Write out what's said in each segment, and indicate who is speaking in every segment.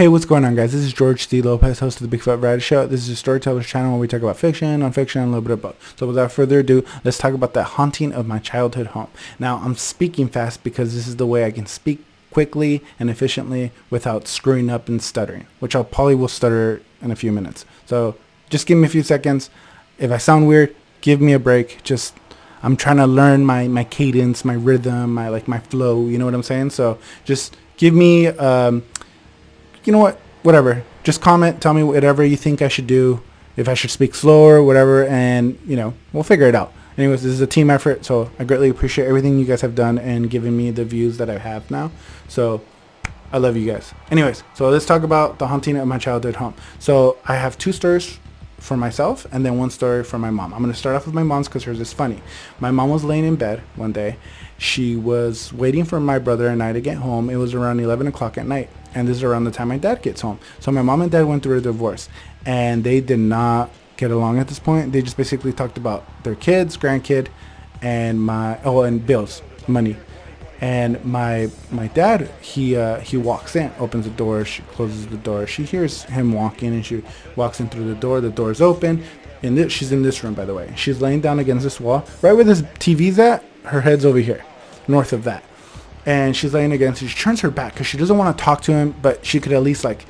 Speaker 1: Hey, what's going on, guys? This is George D. Lopez, host of the Big Fat Variety Show. This is a storyteller's channel where we talk about fiction, nonfiction, and a little bit of both. So without further ado, let's talk about the haunting of my childhood home. Now, I'm speaking fast because this is the way I can speak quickly and efficiently without screwing up and stuttering, which I'll probably will stutter in a few minutes. So just give me a few seconds. If I sound weird, give me a break. I'm trying to learn my cadence, my rhythm, my flow. You know what I'm saying? So just give me you know what? Whatever. Just comment. Tell me whatever you think I should do. If I should speak slower, whatever. And, we'll figure it out. Anyways, this is a team effort. So I greatly appreciate everything you guys have done and giving me the views that I have now. So I love you guys. Anyways, so let's talk about the haunting of my childhood home. So I have two stories for myself and then one story for my mom. I'm going to start off with my mom's because hers is funny. My mom was laying in bed one day. She was waiting for my brother and I to get home. It was around 11 o'clock at night. And this is around the time my dad gets home. So my mom and dad went through a divorce. And they did not get along at this point. They just basically talked about their kids, grandkid, and and bills, money. And my dad, he walks in, opens the door, she closes the door. She hears him walking and she walks in through the door. The door's open. She's in this room, by the way. She's laying down against this wall. Right where this TV's at, her head's over here, north of that. And she's laying against it. She turns her back because she doesn't want to talk to him, but she could at least like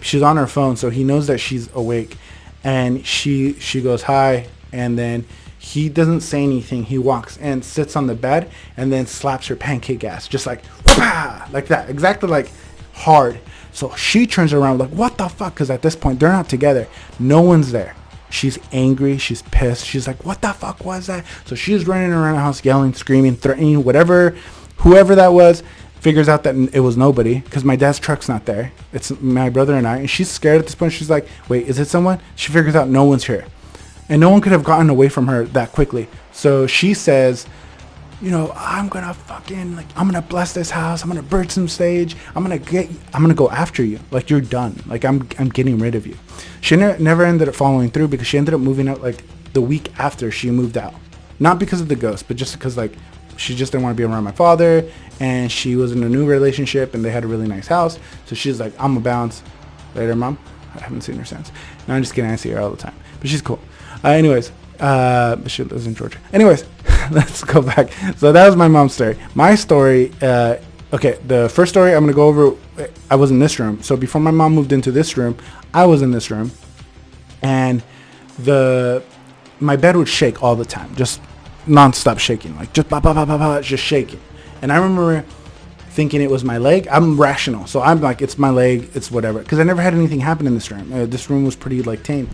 Speaker 1: she's on her phone, so he knows that she's awake. And she goes hi, and then he doesn't say anything. He walks in, sits on the bed, and then slaps her pancake ass, just like that, exactly like hard. So she turns around like, what the fuck? Because at this point they're not together. No one's there. She's angry. She's pissed. She's like, what the fuck was that? So she's running around the house, yelling, screaming, threatening, whatever. Whoever that was figures out that it was nobody because my dad's truck's not there. It's my brother and I. And she's scared at this point. She's like, wait, is it someone? She figures out no one's here. And no one could have gotten away from her that quickly. So she says, I'm going to I'm going to bless this house. I'm going to burn some sage. I'm going to go after you. Like, you're done. Like, I'm getting rid of you. She never ended up following through because she ended up moving out like the week after she moved out. Not because of the ghost, but just because she just didn't want to be around my father, and she was in a new relationship, and they had a really nice house. So she's like, I'm gonna bounce. Later, Mom. I haven't seen her since. No, I'm just kidding. I see her all the time, but she's cool. Anyways, she lives in Georgia. Anyways, let's go back. So that was my mom's story. My story. Okay, the first story I'm gonna go over. I was in this room. So before my mom moved into this room, I was in this room, and my bed would shake all the time, just non-stop shaking, like just just shaking. And I remember thinking it was my leg. I'm rational, so I'm like, it's my leg, it's whatever, because I never had anything happen in this room. This room was pretty tame,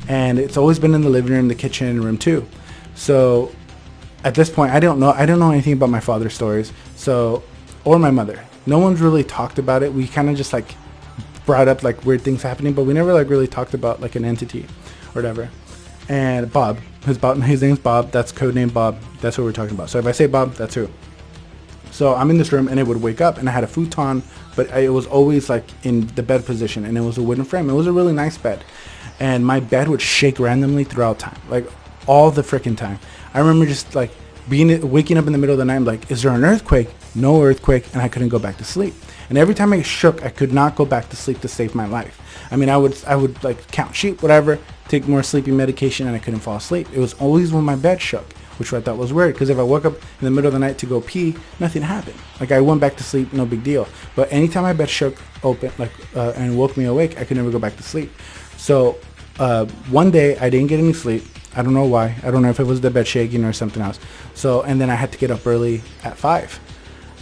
Speaker 1: and it's always been in the living room, the kitchen, and room too. So at this point, I don't know anything about my father's stories, or my mother. No one's really talked about it. We kind of just brought up weird things happening, but we never really talked about an entity or whatever. And Bob, his name's Bob. That's codename Bob. That's what we're talking about. So if I say Bob, that's who. So I'm in this room, and it would wake up, and I had a futon, but it was always in the bed position, and it was a wooden frame. It was a really nice bed, and my bed would shake randomly throughout time, all the freaking time. I remember just waking up in the middle of the night. I'm like, is there an earthquake? No earthquake, and I couldn't go back to sleep. And every time I shook, I could not go back to sleep to save my life. I mean, I would count sheep, whatever, take more sleeping medication, and I couldn't fall asleep. It was always when my bed shook, which I thought was weird, because if I woke up in the middle of the night to go pee, nothing happened. I went back to sleep, no big deal. But anytime my bed shook open, and woke me awake, I could never go back to sleep. So one day I didn't get any sleep. I don't know why. I don't know if it was the bed shaking or something else. So, and then I had to get up early at 5.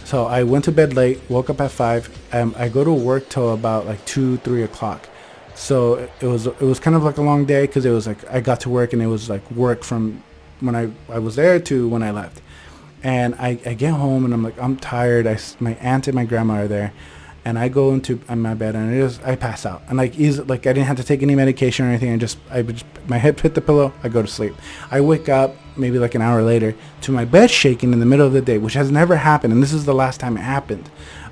Speaker 1: So I went to bed late, woke up at 5. I go to work till about 2, 3 o'clock. So it was kind of a long day, because it was I got to work, and it was work from when I was there to when I left. And I get home, and I'm tired. My aunt and my grandma are there, and I go into my bed, and I pass out. And I didn't have to take any medication or anything. My head hit the pillow. I go to sleep. I wake up maybe an hour later to my bed shaking in the middle of the day, which has never happened. And this is the last time it happened.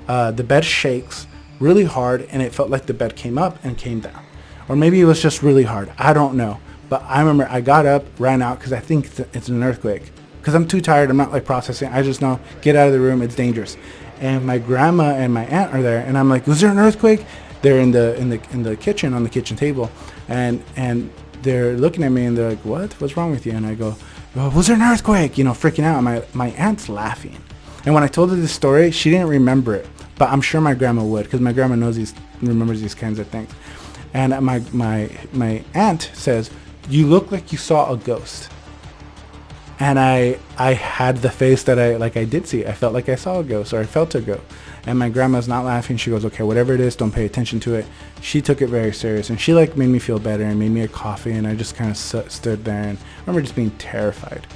Speaker 1: The bed shakes really hard, and it felt like the bed came up and came down, or maybe it was just really hard. I don't know. But I remember I got up, ran out, because I think it's an earthquake, because I'm too tired. I'm not processing. I just know, get out of the room, it's dangerous. And my grandma and my aunt are there, and I'm like, was there an earthquake? they're in the kitchen, on the kitchen table, and they're looking at me and they're like, what's wrong with you? And I go, oh, was there an earthquake? You know, freaking out. My aunt's laughing. And when I told her this story, she didn't remember it, but I'm sure my grandma would, because my grandma remembers these kinds of things. And my aunt says, you look like you saw a ghost. And I had the face that I did see. I felt like I saw a ghost, or I felt a ghost. And my grandma's not laughing. She goes, okay, whatever it is, don't pay attention to it. She took it very serious, and she made me feel better and made me a coffee, and I just kind of stood there, and I remember just being terrified.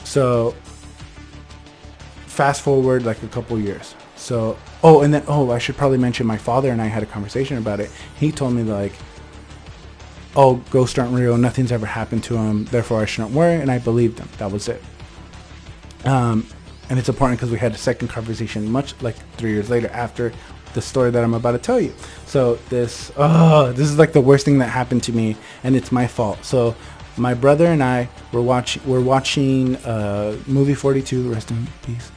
Speaker 1: So fast forward like a couple years. So, I should probably mention my father and I had a conversation about it. He told me like, oh, ghosts aren't real, nothing's ever happened to him, therefore I shouldn't worry, and I believed him. That was it. And it's important because we had a second conversation much like 3 years later after the story that I'm about to tell you. So this is like the worst thing that happened to me, and it's my fault. So my brother and I were watching movie 42, rest in peace.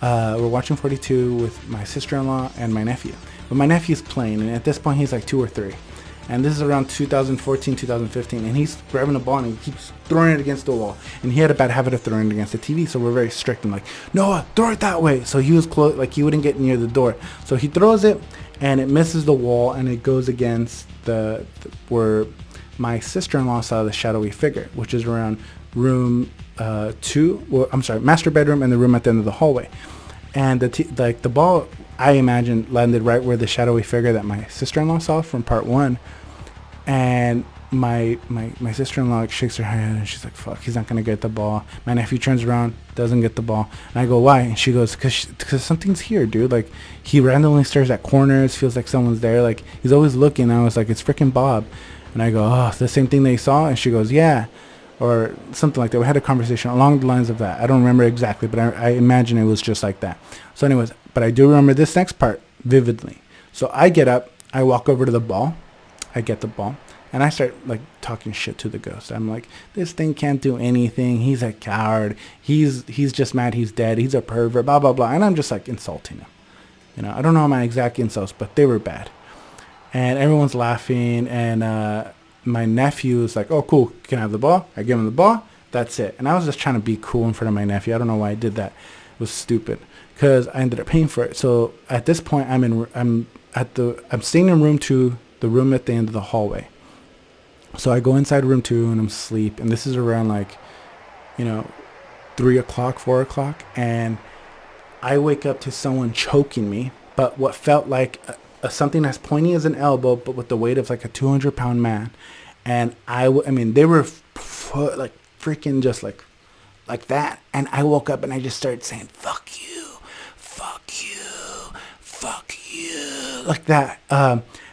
Speaker 1: We're watching 42 with my sister-in-law and my nephew. But my nephew's playing, and at this point he's like 2 or 3. And this is around 2014, 2015, and he's grabbing a ball and he keeps throwing it against the wall. And he had a bad habit of throwing it against the TV, so we're very strict. I'm like, Noah, throw it that way. So he was close, like he wouldn't get near the door. So he throws it, and it misses the wall, and it goes against where my sister-in-law saw the shadowy figure, which is around room 2. Well, I'm sorry, master bedroom, and the room at the end of the hallway. And the ball, I imagine, landed right where the shadowy figure that my sister-in-law saw from part 1. And my sister-in-law shakes her head and she's like, fuck, he's not going to get the ball. My nephew turns around, doesn't get the ball. And I go, why? And she goes, because something's here, dude. Like, he randomly stares at corners, feels like someone's there. Like, he's always looking. I was like, it's freaking Bob. And I go, oh, the same thing they saw? And she goes, yeah. Or something like that. We had a conversation along the lines of that. I don't remember exactly, but I imagine it was just like that. So anyways, but I do remember this next part vividly. So I get up, I walk over to the ball, I get the ball, and I start like talking shit to the ghost. I'm like, this thing can't do anything. He's a coward. He's just mad he's dead. He's a pervert, blah, blah, blah. And I'm just like insulting him. You know, I don't know my exact insults, but they were bad. And everyone's laughing, and my nephew is like, oh, cool, can I have the ball? I give him the ball. That's it. And I was just trying to be cool in front of my nephew. I don't know why I did that. It was stupid because I ended up paying for it. So at this point, I'm staying in room 2, the room at the end of the hallway. So I go inside room 2 and I'm asleep. And this is around 3 o'clock, 4 o'clock. And I wake up to someone choking me, but what felt like something as pointy as an elbow, but with the weight of like a 200-pound man. And I mean, they were like freaking just like that. And I woke up and I just started saying, fuck you, fuck you, fuck you, like that.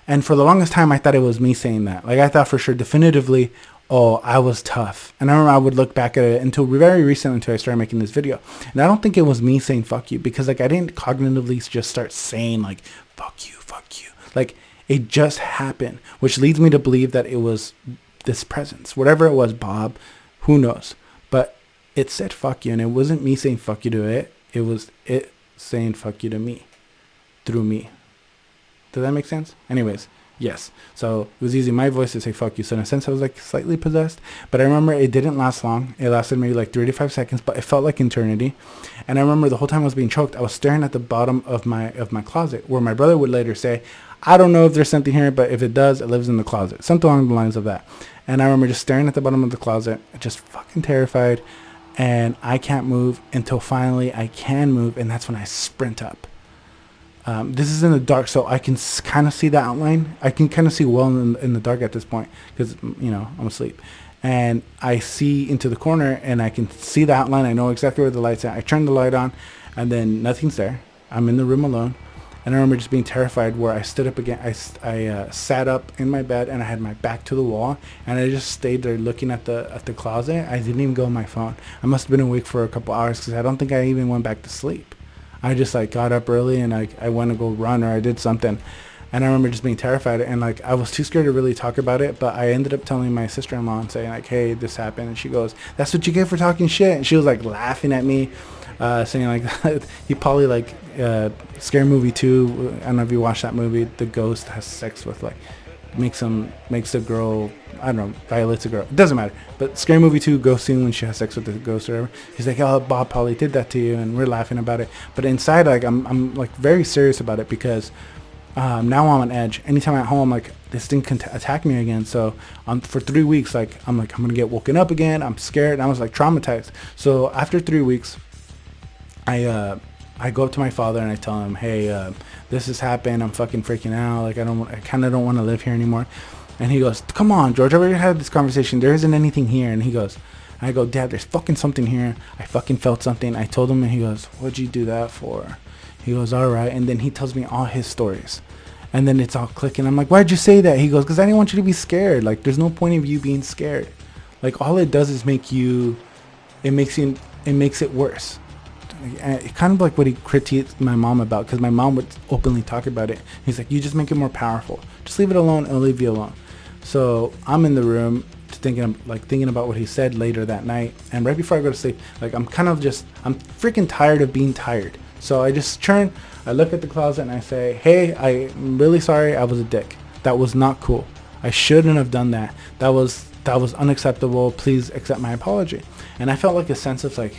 Speaker 1: And for the longest time, I thought it was me saying that. Like, I thought for sure definitively, oh, I was tough. And I remember I would look back at it until very recently, until I started making this video. And I don't think it was me saying fuck you, because like I didn't cognitively just start saying like fuck you, fuck you. Like, it just happened, which leads me to believe that it was this presence, whatever it was, Bob, who knows. But it said fuck you, and it wasn't me saying fuck you to it. It was it saying fuck you to me, through me. Does that make sense? Anyways, yes. So it was using my voice to say fuck you. So in a sense, I was like slightly possessed. But I remember it didn't last long. It lasted maybe like 3 to 5 seconds, but it felt like eternity. And I remember the whole time I was being choked, I was staring at the bottom of my closet, where my brother would later say, I don't know if there's something here, but if it does, it lives in the closet. Something along the lines of that. And I remember just staring at the bottom of the closet, just fucking terrified. And I can't move until finally I can move. And that's when I sprint up. This is in the dark, so I can kind of see the outline. I can kind of see well in the dark at this point, because, you know, I'm asleep. And I see into the corner, and I can see the outline. I know exactly where the light's at. I turn the light on, and then nothing's there. I'm in the room alone. And I remember just being terrified, where I stood up again. I sat up in my bed, and I had my back to the wall, and I just stayed there looking at the closet. I didn't even go on my phone. I must have been awake for a couple hours, because I don't think I even went back to sleep. I just like got up early, and I went to go run, or I did something. And I remember just being terrified, and like I was too scared to really talk about it. But I ended up telling my sister-in-law and saying like, hey, this happened. And she goes, that's what you get for talking shit. And she was like laughing at me. saying like he probably like Scary Movie 2. I don't know if you watched that movie. The ghost has sex with like makes a girl, I don't know, violates a girl. It doesn't matter. But Scary Movie 2 ghost scene when she has sex with the ghost or whatever. He's like, oh, Bob probably did that to you, and we're laughing about it. But inside, like I'm like very serious about it because now I'm on edge. Anytime I'm at home, like this thing can attack me again. So for 3 weeks, like I'm gonna get woken up again. I'm scared. And I was like traumatized. So after 3 weeks, I go up to my father and I tell him, hey, this has happened. I'm fucking freaking out. Like I kind of don't want to live here anymore. And he goes, come on, George, I already had this conversation. There isn't anything here. And he goes, and I go, Dad, there's fucking something here. I fucking felt something. I told him, and he goes, what'd you do that for? He goes, all right. And then he tells me all his stories. And then it's all clicking. I'm like, why'd you say that? He goes, because I didn't want you to be scared. Like, there's no point of you being scared. Like, all it does is makes it worse. Kind of like what he critiqued my mom about, because my mom would openly talk about it. He's like, you just make it more powerful. Just leave it alone. I'll leave you alone. So I'm in the room thinking about what he said later that night. And right before I go to sleep, like I'm freaking tired of being tired. So I just I look at the closet and I say, hey, I'm really sorry. I was a dick. That was not cool. I shouldn't have done that. That was unacceptable. Please accept my apology. And I felt like a sense of like,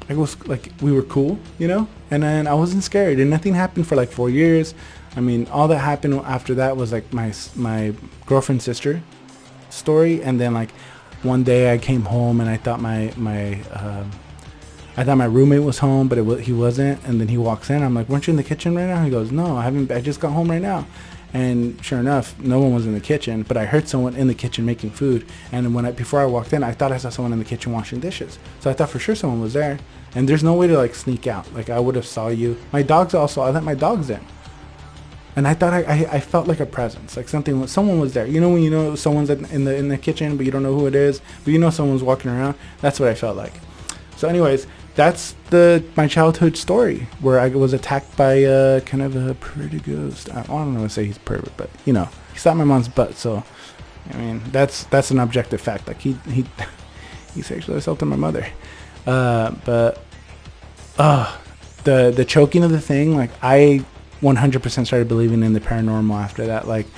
Speaker 1: it was like we were cool, you know? And then I wasn't scared, and nothing happened for like 4 years. I mean, all that happened after that was like my girlfriend's sister story. And then like one day I came home and I thought my roommate was home, but he wasn't. And then he walks in. I'm like, weren't you in the kitchen right now? He goes, no, I haven't. I just got home right now. And sure enough, no one was in the kitchen, but I heard someone in the kitchen making food. And before I walked in, I thought I saw someone in the kitchen washing dishes. So I thought for sure someone was there. And there's no way to like sneak out. Like I would have saw you. My dog's also, I let my dogs in. And I thought I felt like a presence, like someone was there. You know when you know someone's in the kitchen, but you don't know who it is, but you know someone's walking around. That's what I felt like. So anyways, that's my childhood story where I was attacked by kind of a pretty ghost. I don't know to say he's pervert, but you know, he slapped my mom's butt. So I mean, that's an objective fact. Like he sexually assaulted my mother. But the choking of the thing, like I 100% started believing in the paranormal after that. Like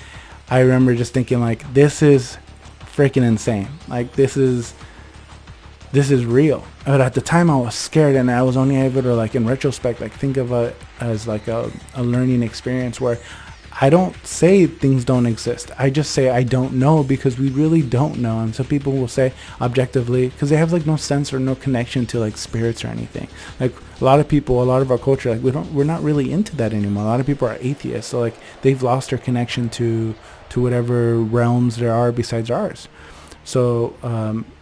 Speaker 1: I remember just thinking like, this is freaking insane. Like this is real. But at the time I was scared, and I was only able to like in retrospect like think of it as like a learning experience where I don't say things don't exist. I just say I don't know, because we really don't know. And some people will say objectively, because they have like no sense or no connection to like spirits or anything. Like a lot of our culture, like we're not really into that anymore. A lot of people are atheists, so like they've lost their connection to whatever realms there are besides ours. So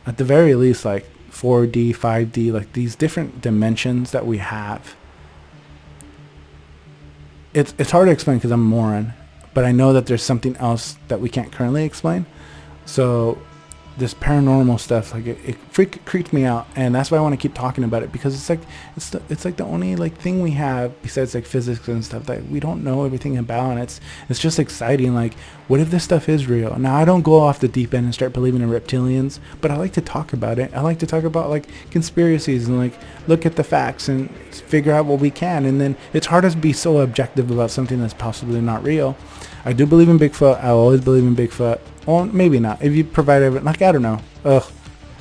Speaker 1: at the very least, like 4D, 5D, like these different dimensions that we have. It's hard to explain because I'm a moron, but I know that there's something else that we can't currently explain. So this paranormal stuff, like it creeped me out, and that's why I want to keep talking about it, because it's like the only like thing we have besides like physics and stuff that we don't know everything about, and it's just exciting. Like, what if this stuff is real? Now I don't go off the deep end and start believing in reptilians, but I like to talk about it. I like to talk about like conspiracies and like look at the facts and figure out what we can. And then it's hard to be so objective about something that's possibly not real. I do believe in Bigfoot. I always believe in Bigfoot. Well, maybe not. If you provide evidence, like, I don't know.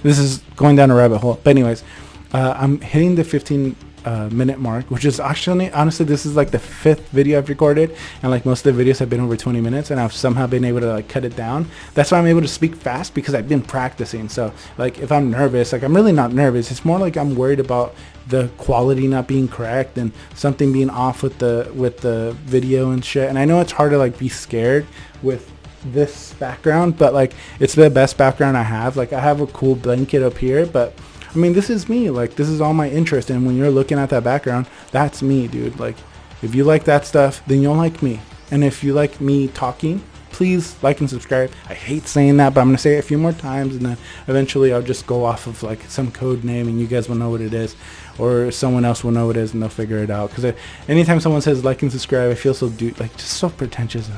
Speaker 1: This is going down a rabbit hole. But anyways, I'm hitting the 15-minute mark, which is actually, honestly, this is like the 5th video I've recorded. And like most of the videos have been over 20 minutes, and I've somehow been able to like cut it down. That's why I'm able to speak fast, because I've been practicing. So like if I'm nervous, like I'm really not nervous. It's more like I'm worried about the quality not being correct and something being off with the video and shit. And I know it's hard to like be scared with this background, but like it's the best background I have. Like I have a cool blanket up here, but I mean, this is me. Like this is all my interest, and when you're looking at that background, that's me, dude. Like if you like that stuff, then you'll like me. And if you like me talking, please like and subscribe. I hate saying that, but I'm gonna say it a few more times, and then eventually I'll just go off of like some code name, and you guys will know what it is, or someone else will know what it is, and they'll figure it out. Because anytime someone says like and subscribe, I feel so just so pretentious, and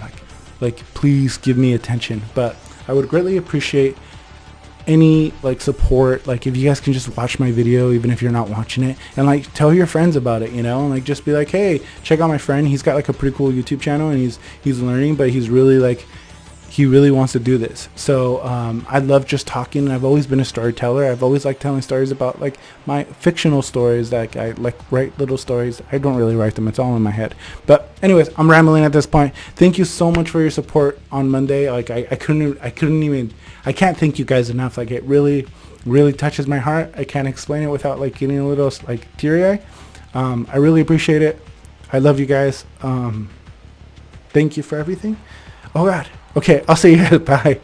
Speaker 1: like please give me attention. But I would greatly appreciate any like support, like if you guys can just watch my video even if you're not watching it, and like tell your friends about it, you know, and like just be like, hey, check out my friend, he's got like a pretty cool YouTube channel and he's learning, but he's really like, he really wants to do this. So I love just talking, and I've always been a storyteller. I've always liked telling stories about like my fictional stories, that I like write little stories. I don't really write them, it's all in my head. But anyways, I'm rambling at this point. Thank you so much for your support on Monday. Like I can't thank you guys enough. Like it really touches my heart. I can't explain it without like getting a little like teary-eye. I really appreciate it. I love you guys. Thank you for everything. Oh God. Okay, I'll see you guys. Bye.